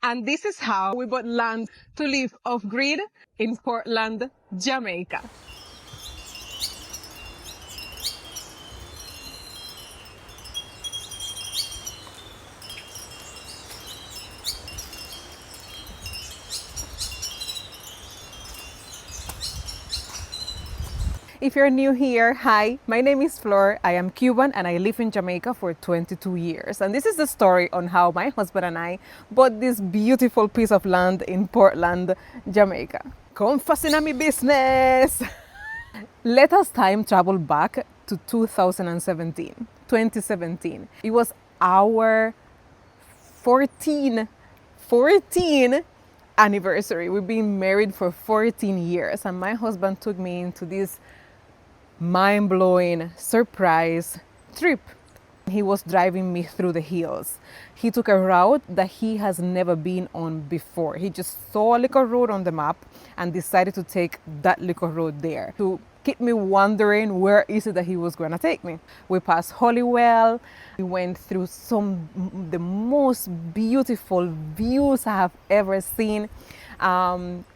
And this is how we bought land to live off-grid in Portland, Jamaica. If you're new here, hi, my name is Flor. I am Cuban and I live in Jamaica for 22 years. And this is the story on how my husband and I bought this beautiful piece of land in Portland, Jamaica. Come fascina mi business! Let us time travel back to 2017. It was our 14 anniversary. We've been married for 14 years and my husband took me into this mind-blowing surprise trip. He was driving me through the hills. He took a route that he has never been on before. He just saw a little road on the map and decided to take that little road there to keep me wondering where is it that he was going to take me. We passed Hollywell. We went through the most beautiful views I have ever seen.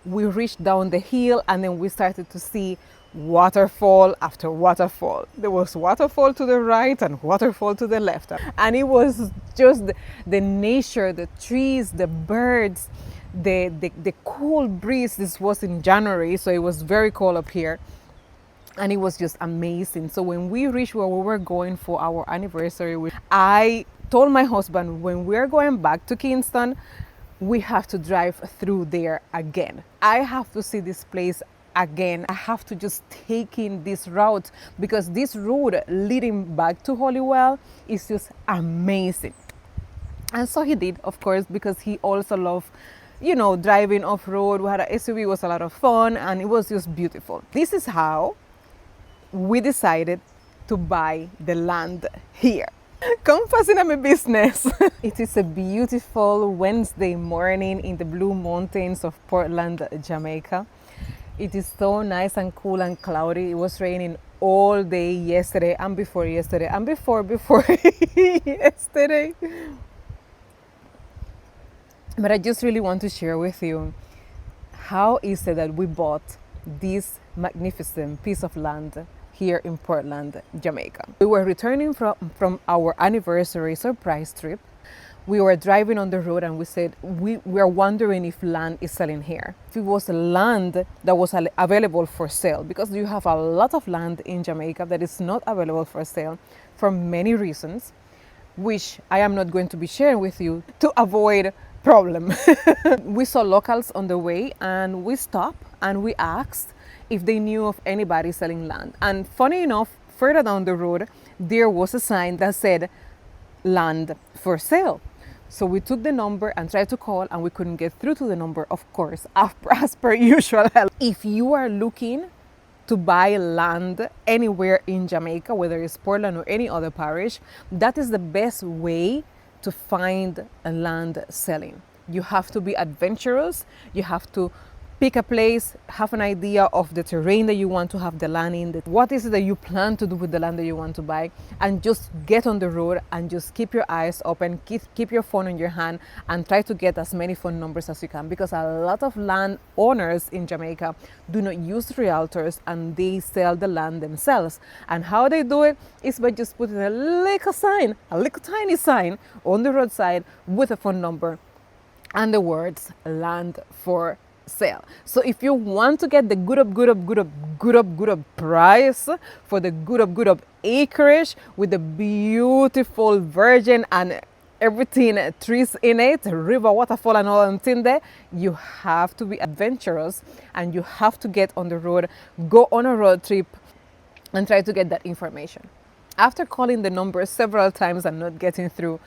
We reached down the hill and then we started to see waterfall after waterfall. There was waterfall to the right and waterfall to the left. And it was just the nature, the trees, the birds, the cool breeze. This was in January, so it was very cold up here. And it was just amazing. So when we reached where we were going for our anniversary, I told my husband, when we're going back to Kingston, we have to drive through there again. I have to see this place again. I have to just take in this route because this road leading back to Hollywell is just amazing. And so he did, of course, because he also loved, driving off-road. We had an SUV, it was a lot of fun and it was just beautiful. This is how we decided to buy the land here. Come fascina mi business. It is a beautiful Wednesday morning in the Blue Mountains of Portland, Jamaica. It is so nice and cool and cloudy. It was raining all day yesterday and before yesterday and before yesterday. But I just really want to share with you how is it that we bought this magnificent piece of land here in Portland, Jamaica. We were returning from our anniversary surprise trip. We were driving on the road and we said, we are wondering if land is selling here. If it was land that was available for sale, because you have a lot of land in Jamaica that is not available for sale for many reasons, which I am not going to be sharing with you to avoid problem. We saw locals on the way and we stopped and we asked if they knew of anybody selling land. And funny enough, further down the road, there was a sign that said land for sale. So we took the number and tried to call and we couldn't get through to the number, of course, as per usual. If you are looking to buy land anywhere in Jamaica, whether it's Portland or any other parish, that is the best way to find a land selling. You have to be adventurous. You have to pick a place, have an idea of the terrain that you want to have the land in, what is it that you plan to do with the land that you want to buy, and just get on the road and just keep your eyes open, keep your phone in your hand and try to get as many phone numbers as you can, because a lot of land owners in Jamaica do not use realtors and they sell the land themselves. And how they do it is by just putting a little sign, a little tiny sign on the roadside with a phone number and the words land for sale. So if you want to get the good up price for the good up acreage with the beautiful virgin and everything, trees in it, river, waterfall and all in there, you have to be adventurous and you have to get on the road, go on a road trip and try to get that information. After calling the number several times and not getting through,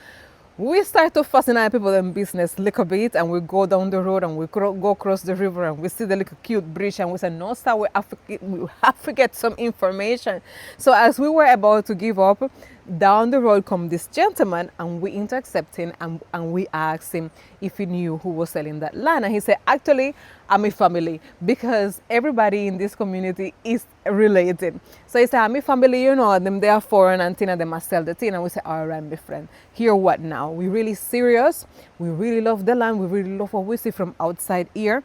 we start to fascinate people in business a little bit and we go down the road and we go across the river and we see the little cute bridge and we say, no, sir, we have to get some information. So as we were about to give up, down the road come this gentleman, and we intercept him, and we asked him if he knew who was selling that land. And he said, actually, I'm a family, because everybody in this community is related. So he said, I'm a family, you know, them they are foreign and thing, and them must sell the thing. And we said, all right, my friend, here what now? We really serious. We really love the land. We really love what we see from outside here.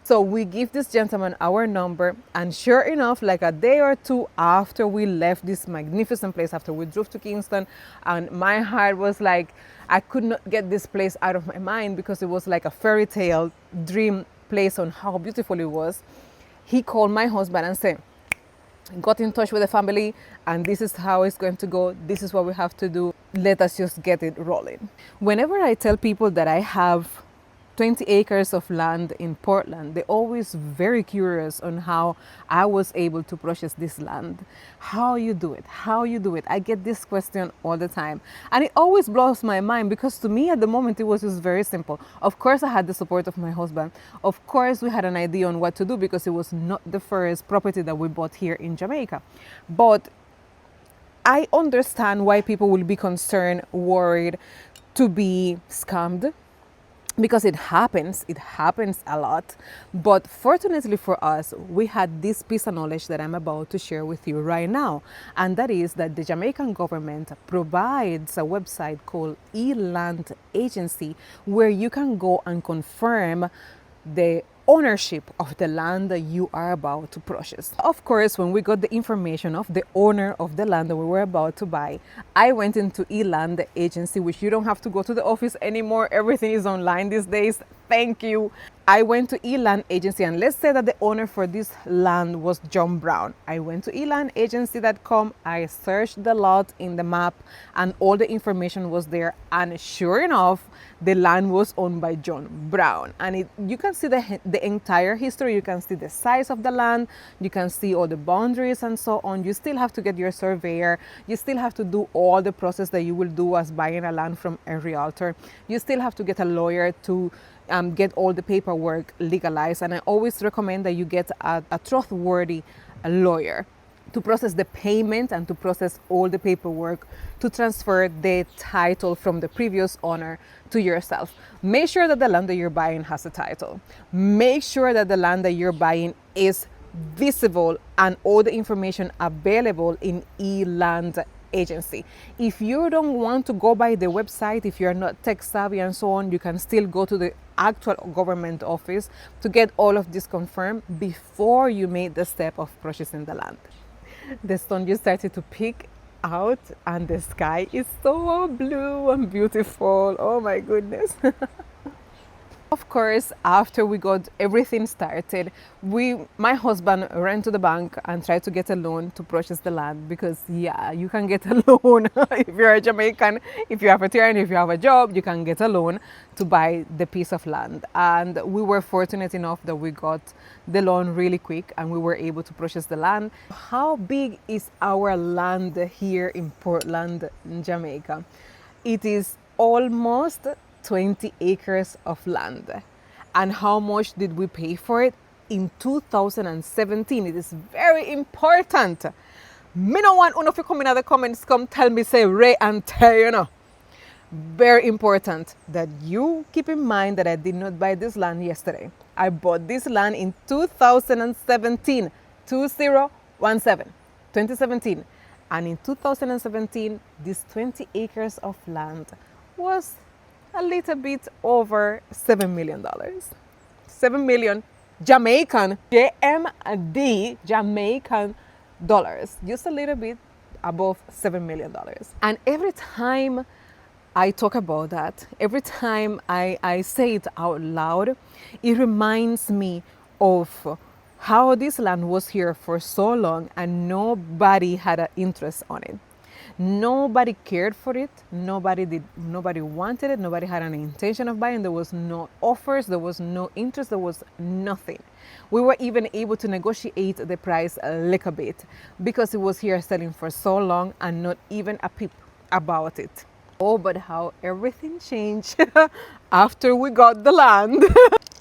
So we give this gentleman our number, and sure enough, like a day or two after we left this magnificent place, after we drove to Kingston, and my heart was like, I could not get this place out of my mind, because it was like a fairy tale dream place on how beautiful it was. He called my husband and said, got in touch with the family, and this is how it's going to go. This is what we have to do. Let us just get it rolling. Whenever I tell people that I have 20 acres of land in Portland, they're always very curious on how I was able to purchase this land. How you do it? How you do it? I get this question all the time. And it always blows my mind, because to me at the moment it was just very simple. Of course I had the support of my husband. Of course we had an idea on what to do, because it was not the first property that we bought here in Jamaica. But I understand why people will be concerned, worried, to be scammed, because it happens a lot. But fortunately for us, we had this piece of knowledge that I'm about to share with you right now, and that is that the Jamaican government provides a website called eLand Agency, where you can go and confirm the ownership of the land that you are about to purchase. Of course, when we got the information of the owner of the land that we were about to buy, I went into eLand Agency, which you don't have to go to the office anymore. Everything is online these days. Thank you. I went to eLand Agency, and let's say that the owner for this land was John Brown. I went to elandagency.com. I searched the lot in the map, and all the information was there. And sure enough, the land was owned by John Brown. And you can see the entire history. You can see the size of the land. You can see all the boundaries and so on. You still have to get your surveyor. You still have to do all the process that you will do as buying a land from a realtor. You still have to get a lawyer to get all the paperwork legalized. And I always recommend that you get a trustworthy lawyer to process the payment and to process all the paperwork to transfer the title from the previous owner to yourself. Make sure that the land that you're buying has a title. Make sure that the land that you're buying is visible and all the information available in eLand Agency. If you don't want to go by the website, if you're not tech savvy and so on, you can still go to the actual government office to get all of this confirmed before you make the step of purchasing the land. The sun just started to peek out, and the sky is so blue and beautiful. Oh my goodness. Of course, after we got everything started, my husband ran to the bank and tried to get a loan to purchase the land, because yeah, you can get a loan if you're a Jamaican, if you have a TRN, if you have a job, you can get a loan to buy the piece of land. And we were fortunate enough that we got the loan really quick and we were able to purchase the land. How big is our land here in Portland, Jamaica? It is almost 20 acres of land. And how much did we pay for it? In 2017. It is very important. Me no want one of you come in the comments, come tell me, say Ray and tell you know. Very important that you keep in mind that I did not buy this land yesterday. I bought this land in 2017, 2017. And in 2017, this 20 acres of land was a little bit over $7 million. 7 million Jamaican, JMD, Jamaican dollars. Just a little bit above $7 million. And every time I talk about that, every time I say it out loud, it reminds me of how this land was here for so long and nobody had an interest on it. Nobody cared for it. Nobody wanted it. Nobody had an intention of buying. There was no offers. There was no interest. There was nothing. We were even able to negotiate the price a little bit because it was here selling for so long and not even a peep about it. Oh, but how everything changed after we got the land.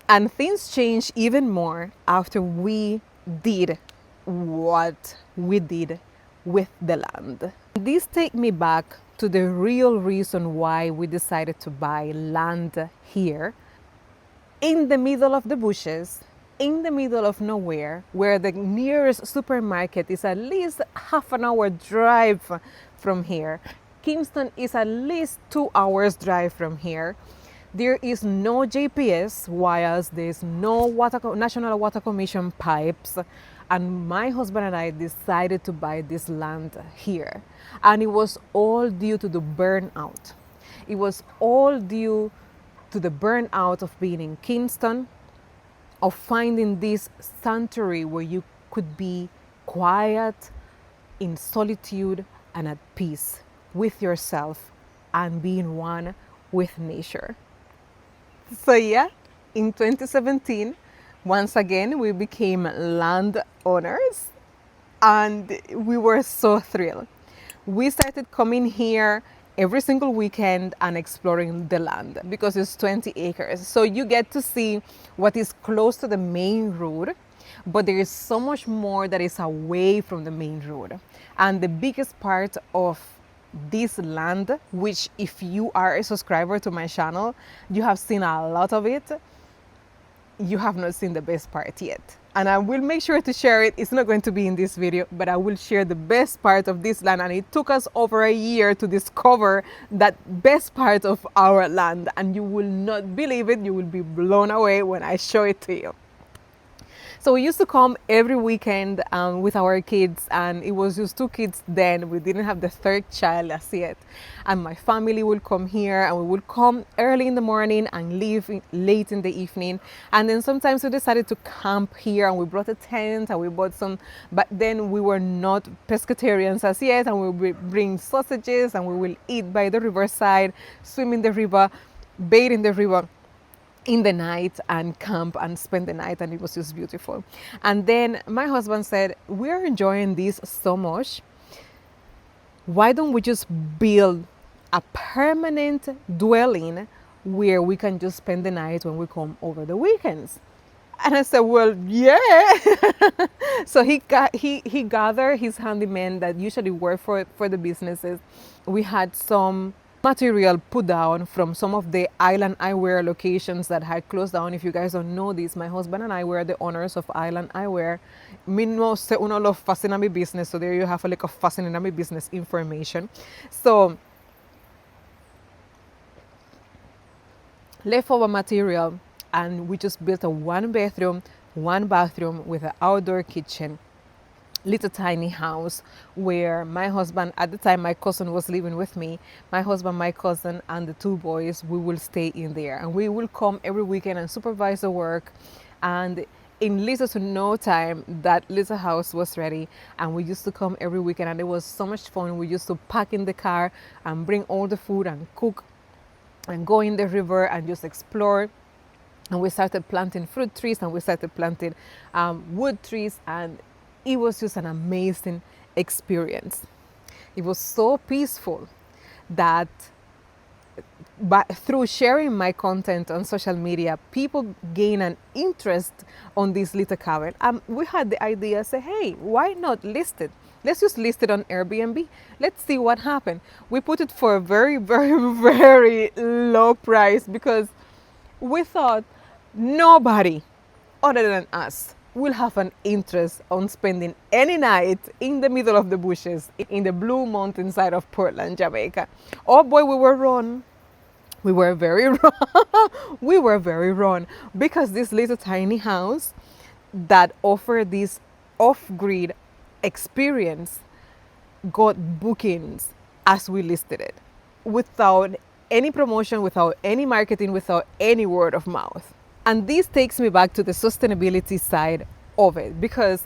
And things changed even more after we did what we did with the land. This takes me back to the real reason why we decided to buy land here in the middle of the bushes, in the middle of nowhere, where the nearest supermarket is at least half an hour drive from here. Kingston is at least 2 hours drive from here. There is no GPS wires, there's no National Water Commission pipes, and my husband and I decided to buy this land here. And it was all due to the burnout. It was all due to the burnout of being in Kingston, of finding this sanctuary where you could be quiet, in solitude, and at peace with yourself and being one with nature. So yeah, in 2017, once again, we became landowners and we were so thrilled. We started coming here every single weekend and exploring the land because it's 20 acres. So you get to see what is close to the main road, but there is so much more that is away from the main road. And the biggest part of this land, which if you are a subscriber to my channel, you have seen a lot of it, you have not seen the best part yet. And I will make sure to share it. It's not going to be in this video, but I will share the best part of this land. And it took us over a year to discover that best part of our land. And you will not believe it. You will be blown away when I show it to you. So we used to come every weekend with our kids, and it was just 2 kids then. We didn't have the 3rd child as yet. And my family will come here, and we would come early in the morning and leave late in the evening. And then sometimes we decided to camp here, and we brought a tent and we bought some, but then we were not pescatarians as yet, and we would bring sausages and we will eat by the riverside, swim in the river, bathe in the river in the night and camp and spend the night, and it was just beautiful. And then my husband said, we're enjoying this so much, why don't we just build a permanent dwelling where we can just spend the night when we come over the weekends? And I said, well, yeah. So he gathered his handymen that usually work for the businesses. We had some material put down from some of the Island Eyewear locations that had closed down. If you guys don't know this, my husband and I were the owners of Island Eyewear. Me no se uno love fascinating my business, so there you have a like of fascinating my business information. So leftover material, and we just built a 1-bedroom, 1-bathroom with an outdoor kitchen, little tiny house where my husband, at the time my cousin was living with me, my husband, my cousin, and the 2 boys, we will stay in there, and we will come every weekend and supervise the work. And in little to no time, that little house was ready, and we used to come every weekend, and it was so much fun. We used to pack in the car and bring all the food and cook and go in the river and just explore. And we started planting fruit trees, and we started planting wood trees, and it was just an amazing experience. It was so peaceful that through sharing my content on social media, people gain an interest on this little cabin. We had the idea, say, hey, why not list it? Let's just list it on Airbnb. Let's see what happened. We put it for a very, very, very low price because we thought nobody other than us will have an interest on spending any night in the middle of the bushes in the blue mountainside of Portland, Jamaica. Oh boy, we were wrong. We were very wrong. We were very wrong, because this little tiny house that offered this off-grid experience got bookings as we listed it, without any promotion, without any marketing, without any word of mouth. And this takes me back to the sustainability side of it, because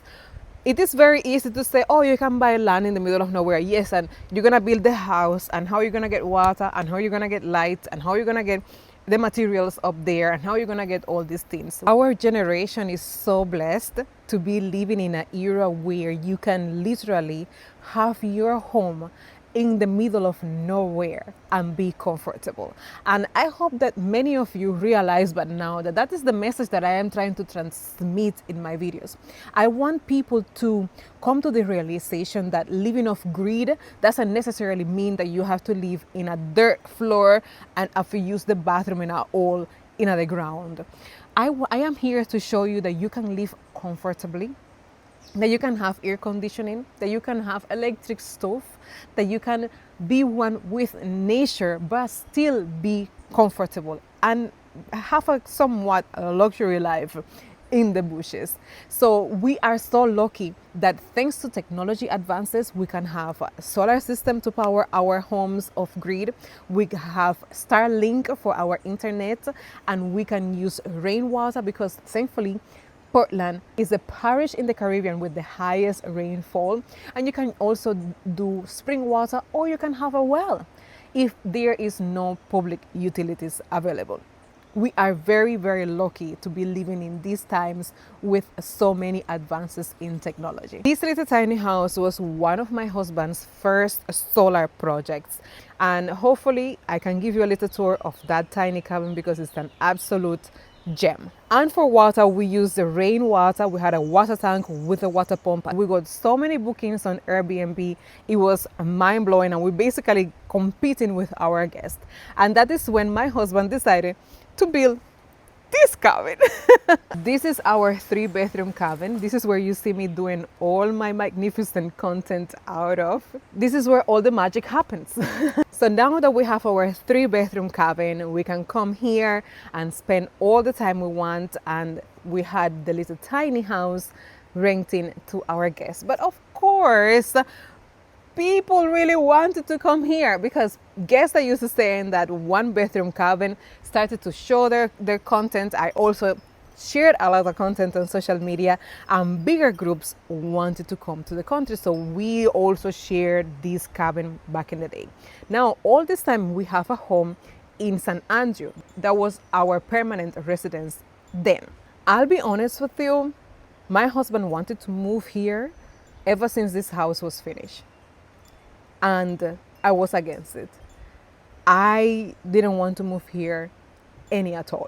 it is very easy to say, oh, you can buy land in the middle of nowhere. Yes, and you're going to build the house, and how you're going to get water, and how you're going to get light, and how you're going to get the materials up there, and how you're going to get all these things. Our generation is so blessed to be living in an era where you can literally have your home in the middle of nowhere and be comfortable. And I hope that many of you realize by now that that is the message that I am trying to transmit in my videos. I want people to come to the realization that living off greed doesn't necessarily mean that you have to live in a dirt floor and have to use the bathroom in a hole in the ground. I am here to show you that you can live comfortably, that you can have air conditioning, that you can have electric stove, that you can be one with nature but still be comfortable and have a somewhat luxury life in the bushes. So we are so lucky that thanks to technology advances, we can have a solar system to power our homes off grid. We have Starlink for our internet, and we can use rainwater because thankfully Portland is a parish in the Caribbean with the highest rainfall, and you can also do spring water, or you can have a well if there is no public utilities available. We are very, very lucky to be living in these times with so many advances in technology. This little tiny house was one of my husband's first solar projects, and hopefully I can give you a little tour of that tiny cabin because it's an absolute gem. And for water, we used the rainwater. We had a water tank with a water pump. We got so many bookings on Airbnb. It was mind-blowing, and we're basically competing with our guests. And that is when my husband decided to build this cabin. This is our 3-bedroom cabin. This is where you see me doing all my magnificent content out of. This is where all the magic happens. So now that we have our 3-bedroom cabin, we can come here and spend all the time we want, and we had the little tiny house renting to our guests. But of course, people really wanted to come here because guests that used to stay in that 1-bedroom cabin started to show their content. I also shared a lot of content on social media, and bigger groups wanted to come to the country, so we also shared this cabin back in the day. Now all this time we have a home in San Andrew. That was our permanent residence then. I'll be honest with you, my husband wanted to move here ever since this house was finished, and I was against it. I didn't want to move here any at all.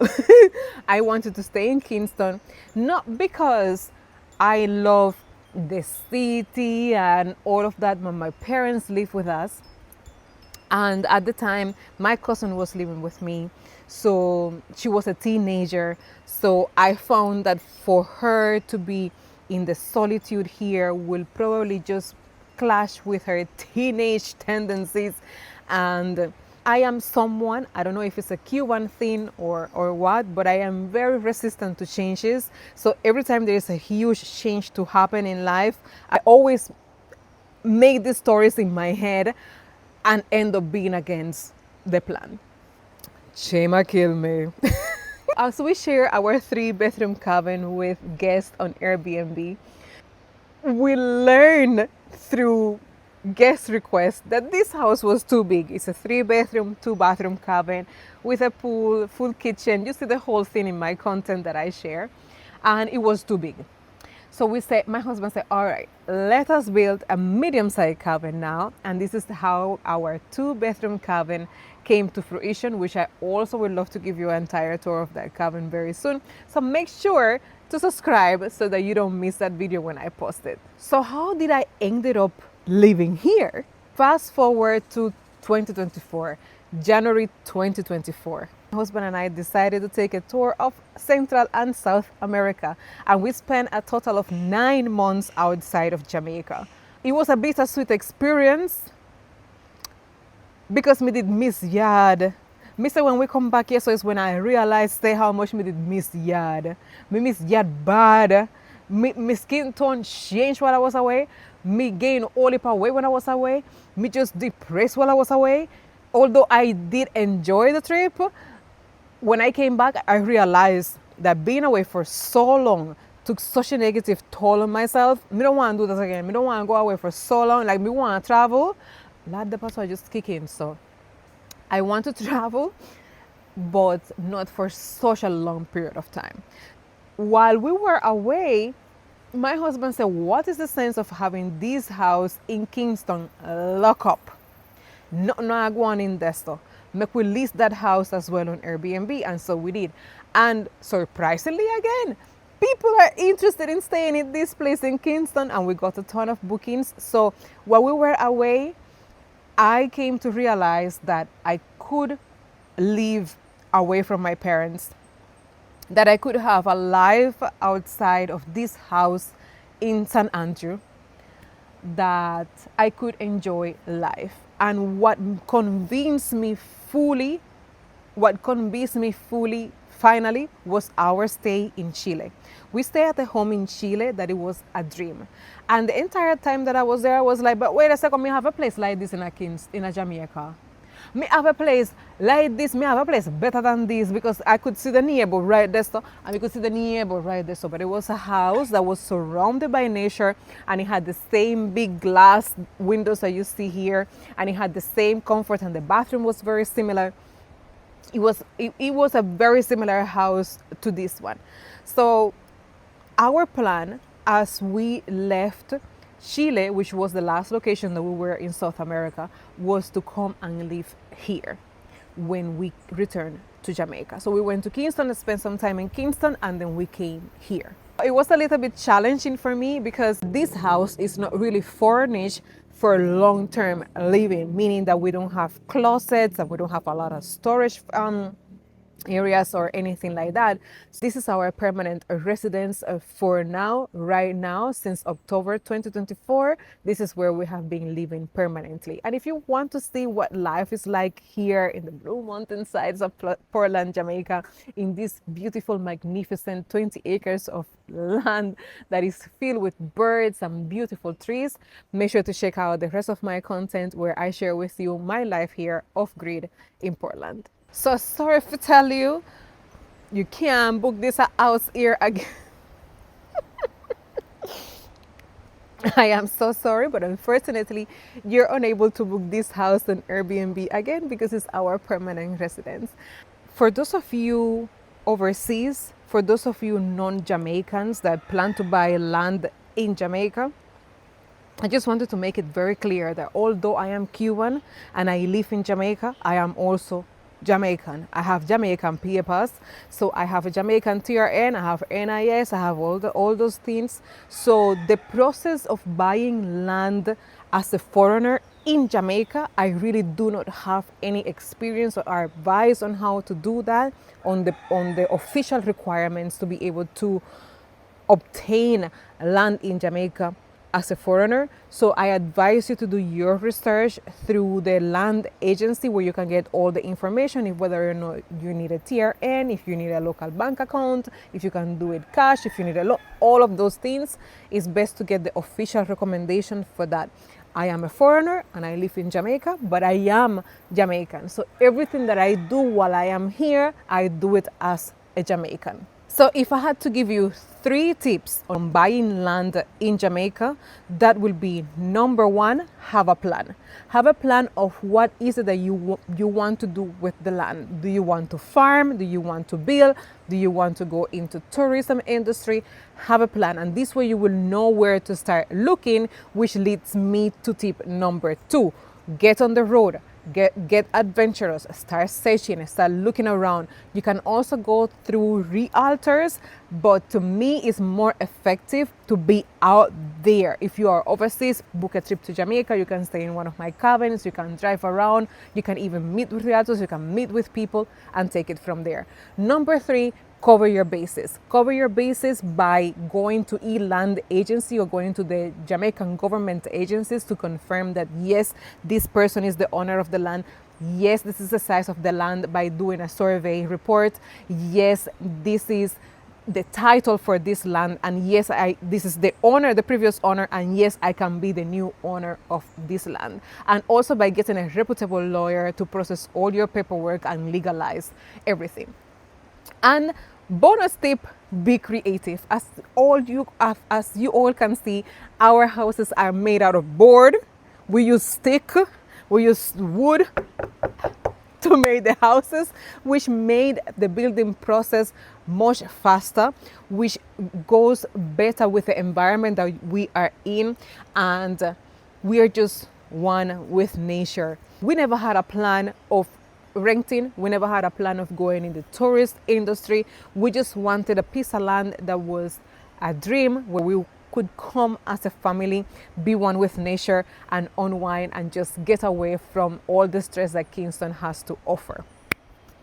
I wanted to stay in Kingston, not because I love the city and all of that, but my parents live with us, and at the time my cousin was living with me, so she was a teenager. So I found that for her to be in the solitude here will probably just clash with her teenage tendencies. And I am someone, I don't know if it's a Cuban thing or what, but I am very resistant to changes. So every time there is a huge change to happen in life, I always make these stories in my head and end up being against the plan. Shema kill me. As we share our 3-bedroom cabin with guests on Airbnb, we learn through guest requests that this house was too big. It's a 3-bedroom, 2-bathroom cabin with a pool, full kitchen. You see the whole thing in my content that I share, and it was too big. So my husband said, all right, let us build a medium-sized cabin now. And this is how our 2-bedroom cabin came to fruition, which I also would love to give you an entire tour of that cabin very soon. So make sure to subscribe so that you don't miss that video when I post it. So how did I ended up living here? Fast forward to 2024, January 2024. My husband and I decided to take a tour of Central and South America, and we spent a total of 9 months outside of Jamaica. It was a bittersweet experience because me did miss yard. Me say when we come back here, so it's when I realized how much me did miss yard. Me miss yard bad. Me skin tone changed while I was away. Me gained all the weight when I was away. Me just depressed while I was away. Although I did enjoy the trip, when I came back, I realized that being away for so long took such a negative toll on myself. Me don't want to do this again. Me don't want to go away for so long. Like, me want to travel. Lad, the pastor just kick in. So I want to travel, but not for such a long period of time. While we were away, my husband said, what is the sense of having this house in Kingston lock up? Nothing not going in there. So make we list that house as well on Airbnb, and so we did. And surprisingly again, people are interested in staying in this place in Kingston, and we got a ton of bookings. So while we were away, I came to realize that I could live away from my parents, that I could have a life outside of this house in San Andrew, that I could enjoy life. And what convinced me fully finally was our stay in Chile. We stayed at a home in Chile that it was a dream. And the entire time that I was there, I was like, but wait a second, me have a place like this in a Jamaica. Me have a place like this, me have a place better than this, because I could see the neighbor right there, so, and we could see the neighbor right there. So, but it was a house that was surrounded by nature, and it had the same big glass windows that you see here, and it had the same comfort, and the bathroom was very similar. It was a very similar house to this one. So our plan as we left Chile, which was the last location that we were in South America, was to come and live here when we returned to Jamaica. So we went to Kingston and spent some time in Kingston, and then we came here. It was a little bit challenging for me because this house is not really furnished for long-term living, meaning that we don't have closets and we don't have a lot of storage areas or anything like that. So this is our permanent residence for now, right now, since October 2024. This is where we have been living permanently. And if you want to see what life is like here in the Blue Mountain sides of Portland, Jamaica, in this beautiful, magnificent 20 acres of land that is filled with birds and beautiful trees, make sure to check out the rest of my content where I share with you my life here off-grid in Portland. So sorry to tell you, you can't book this house here again. I am so sorry, but unfortunately, you're unable to book this house on Airbnb again because it's our permanent residence. For those of you overseas, for those of you non-Jamaicans that plan to buy land in Jamaica, I just wanted to make it very clear that although I am Cuban and I live in Jamaica, I am also Jamaican. I have Jamaican papers, so I have a Jamaican TRN, I have NIS, I have all those things. So the process of buying land as a foreigner in Jamaica, I really do not have any experience or advice on how to do that, on the official requirements to be able to obtain land in Jamaica as a foreigner. So I advise you to do your research through the land agency, where you can get all the information, if whether or not you need a TRN, if you need a local bank account, if you can do it cash, if you need all of those things. It's best to get the official recommendation for that. I am a foreigner and I live in Jamaica, but I am Jamaican. So everything that I do while I am here, I do it as a Jamaican. So if I had to give you 3 tips on buying land in Jamaica, that will be: number 1, have a plan. Have a plan of what is it that you want to do with the land. Do you want to farm? Do you want to build? Do you want to go into tourism industry? Have a plan, and this way you will know where to start looking, which leads me to tip number 2. Get on the road. Get adventurous, start searching, start looking around. You can also go through realtors, but to me it's more effective to be out there. If you are overseas, book a trip to Jamaica. You can stay in one of my cabins, you can drive around, you can even meet with realtors, you can meet with people and take it from there. Number 3, cover your bases. Cover your bases by going to e-land agency or going to the Jamaican government agencies to confirm that yes, this person is the owner of the land. Yes, this is the size of the land, by doing a survey report. Yes, this is the title for this land, and yes, this is the owner, the previous owner, and yes, I can be the new owner of this land. And also by getting a reputable lawyer to process all your paperwork and legalize everything. And bonus tip, be creative. As you all can see, our houses are made out of board. We use stick, we use wood to make the houses, which made the building process much faster, which goes better with the environment that we are in. And we are just one with nature. We never had a plan of renting. We never had a plan of going in the tourist industry. We just wanted a piece of land that was a dream where we could come as a family, be one with nature, and unwind and just get away from all the stress that Kingston has to offer.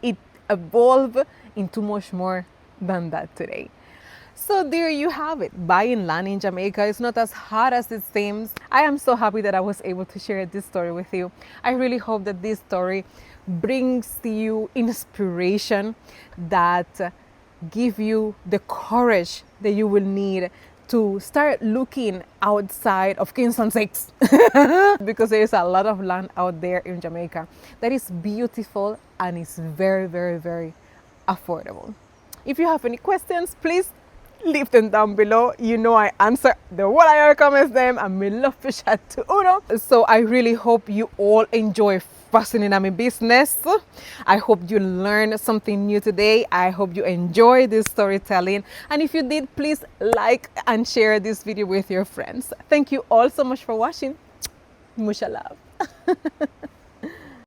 It evolved into much more than that today. So there you have it. Buying land in Jamaica is not as hard as it seems. I am so happy that I was able to share this story with you. I really hope that this story brings you inspiration that give you the courage that you will need to start looking outside of Kingston 6 because there is a lot of land out there in Jamaica that is beautiful and is very, very, very affordable. If you have any questions, please leave them down below. You know I answer the what I comments them and me love to chat to Uno. So I really hope you all enjoy fascinating my business. I hope you learned something new today. I hope you enjoy this storytelling, and if you did, please like and share this video with your friends. Thank you all so much for watching. Mucho love.